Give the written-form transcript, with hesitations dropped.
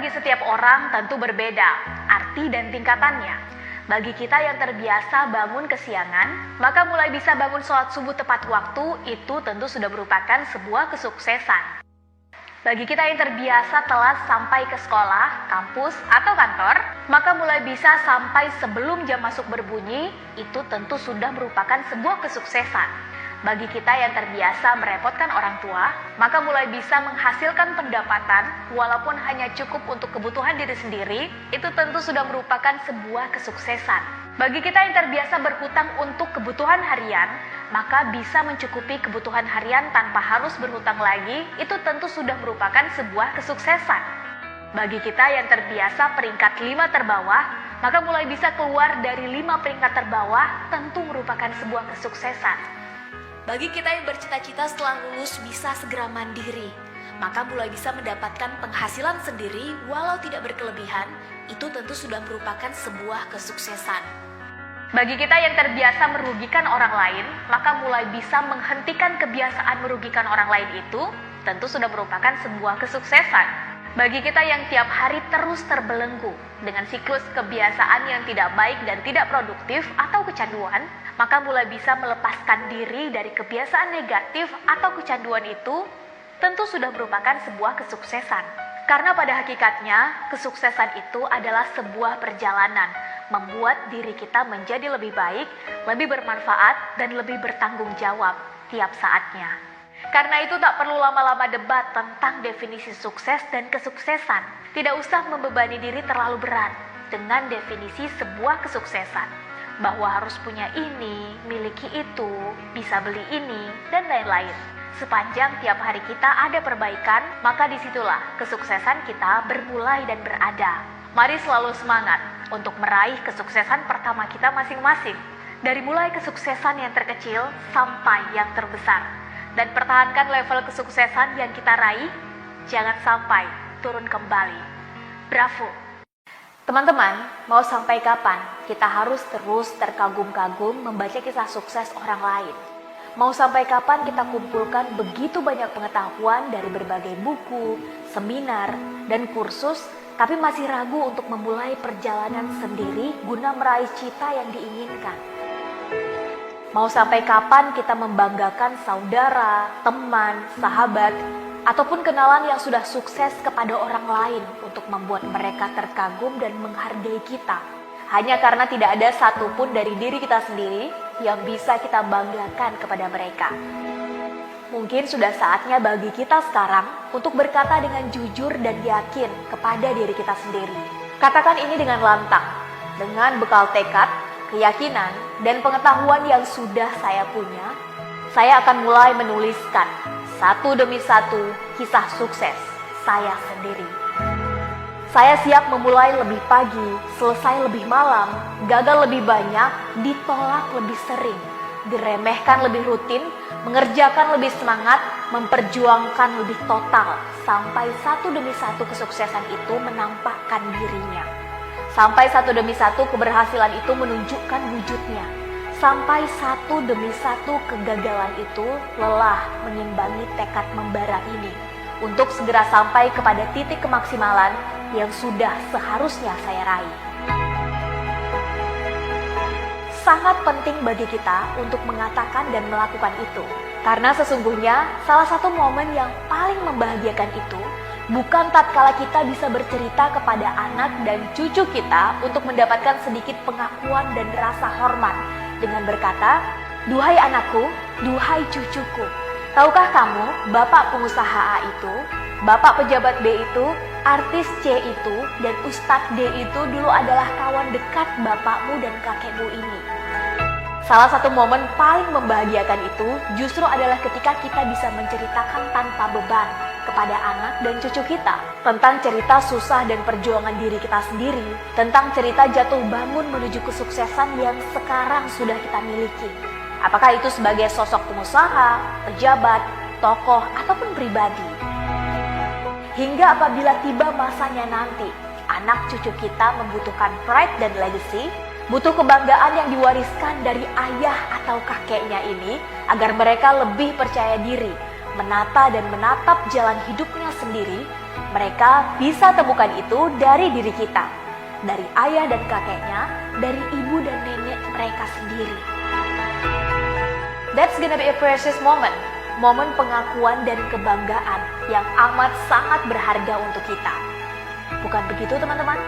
bagi setiap orang tentu berbeda, arti dan tingkatannya. Bagi kita yang terbiasa bangun kesiangan, maka mulai bisa bangun sholat subuh tepat waktu itu tentu sudah merupakan sebuah kesuksesan. Bagi kita yang terbiasa telat sampai ke sekolah, kampus, atau kantor, maka mulai bisa sampai sebelum jam masuk berbunyi, itu tentu sudah merupakan sebuah kesuksesan. Bagi kita yang terbiasa merepotkan orang tua, maka mulai bisa menghasilkan pendapatan walaupun hanya cukup untuk kebutuhan diri sendiri, itu tentu sudah merupakan sebuah kesuksesan. Bagi kita yang terbiasa berhutang untuk kebutuhan harian, maka bisa mencukupi kebutuhan harian tanpa harus berhutang lagi, itu tentu sudah merupakan sebuah kesuksesan. Bagi kita yang terbiasa peringkat 5 terbawah, maka mulai bisa keluar dari 5 peringkat terbawah, tentu merupakan sebuah kesuksesan. Bagi kita yang bercita-cita setelah lulus bisa segera mandiri, maka mulai bisa mendapatkan penghasilan sendiri walau tidak berkelebihan, itu tentu sudah merupakan sebuah kesuksesan. Bagi kita yang terbiasa merugikan orang lain, maka mulai bisa menghentikan kebiasaan merugikan orang lain itu, tentu sudah merupakan sebuah kesuksesan. Bagi kita yang tiap hari terus terbelenggu dengan siklus kebiasaan yang tidak baik dan tidak produktif atau kecanduan, maka mulai bisa melepaskan diri dari kebiasaan negatif atau kecanduan itu, tentu sudah merupakan sebuah kesuksesan. Karena pada hakikatnya, kesuksesan itu adalah sebuah perjalanan, membuat diri kita menjadi lebih baik, lebih bermanfaat, dan lebih bertanggung jawab tiap saatnya. Karena itu tak perlu lama-lama debat tentang definisi sukses dan kesuksesan. Tidak usah membebani diri terlalu berat dengan definisi sebuah kesuksesan. Bahwa harus punya ini, miliki itu, bisa beli ini, dan lain-lain. Sepanjang tiap hari kita ada perbaikan, maka disitulah kesuksesan kita bermulai dan berada. Mari selalu semangat untuk meraih kesuksesan pertama kita masing-masing. Dari mulai kesuksesan yang terkecil sampai yang terbesar. Dan pertahankan level kesuksesan yang kita raih, jangan sampai turun kembali. Bravo! Teman-teman, mau sampai kapan kita harus terus terkagum-kagum membaca kisah sukses orang lain? Mau sampai kapan kita kumpulkan begitu banyak pengetahuan dari berbagai buku, seminar, dan kursus, tapi masih ragu untuk memulai perjalanan sendiri guna meraih cita yang diinginkan? Mau sampai kapan kita membanggakan saudara, teman, sahabat, ataupun kenalan yang sudah sukses kepada orang lain untuk membuat mereka terkagum dan menghargai kita? Hanya karena tidak ada satupun dari diri kita sendiri yang bisa kita banggakan kepada mereka. Mungkin sudah saatnya bagi kita sekarang untuk berkata dengan jujur dan yakin kepada diri kita sendiri. Katakan ini dengan lantang, dengan bekal tekad, keyakinan, dan pengetahuan yang sudah saya punya, saya akan mulai menuliskan satu demi satu kisah sukses saya sendiri. Saya siap memulai lebih pagi, selesai lebih malam, gagal lebih banyak, ditolak lebih sering, diremehkan lebih rutin, mengerjakan lebih semangat, memperjuangkan lebih total, sampai satu demi satu kesuksesan itu menampakkan dirinya. Sampai satu demi satu keberhasilan itu menunjukkan wujudnya. Sampai satu demi satu kegagalan itu lelah mengimbangi tekad membara ini untuk segera sampai kepada titik kemaksimalan yang sudah seharusnya saya raih. Sangat penting bagi kita untuk mengatakan dan melakukan itu. Karena sesungguhnya salah satu momen yang paling membahagiakan itu bukan tatkala kita bisa bercerita kepada anak dan cucu kita untuk mendapatkan sedikit pengakuan dan rasa hormat dengan berkata, "Duhai anakku, duhai cucuku, tahukah kamu bapak pengusaha A itu, bapak pejabat B itu, artis C itu, dan Ustadz D itu dulu adalah kawan dekat bapakmu dan kakekmu ini." Salah satu momen paling membahagiakan itu justru adalah ketika kita bisa menceritakan tanpa beban kepada anak dan cucu kita tentang cerita susah dan perjuangan diri kita sendiri, tentang cerita jatuh bangun menuju kesuksesan yang sekarang sudah kita miliki. Apakah itu sebagai sosok pengusaha, pejabat, tokoh, ataupun pribadi. Hingga apabila tiba masanya nanti, anak cucu kita membutuhkan pride dan legacy, butuh kebanggaan yang diwariskan dari ayah atau kakeknya ini agar mereka lebih percaya diri, menata dan menatap jalan hidupnya sendiri, Mereka bisa temukan itu dari diri kita, dari ayah dan kakeknya, dari ibu dan nenek mereka sendiri. That's gonna be a precious moment, momen pengakuan dan kebanggaan yang amat sangat berharga untuk kita. Bukan begitu teman-teman?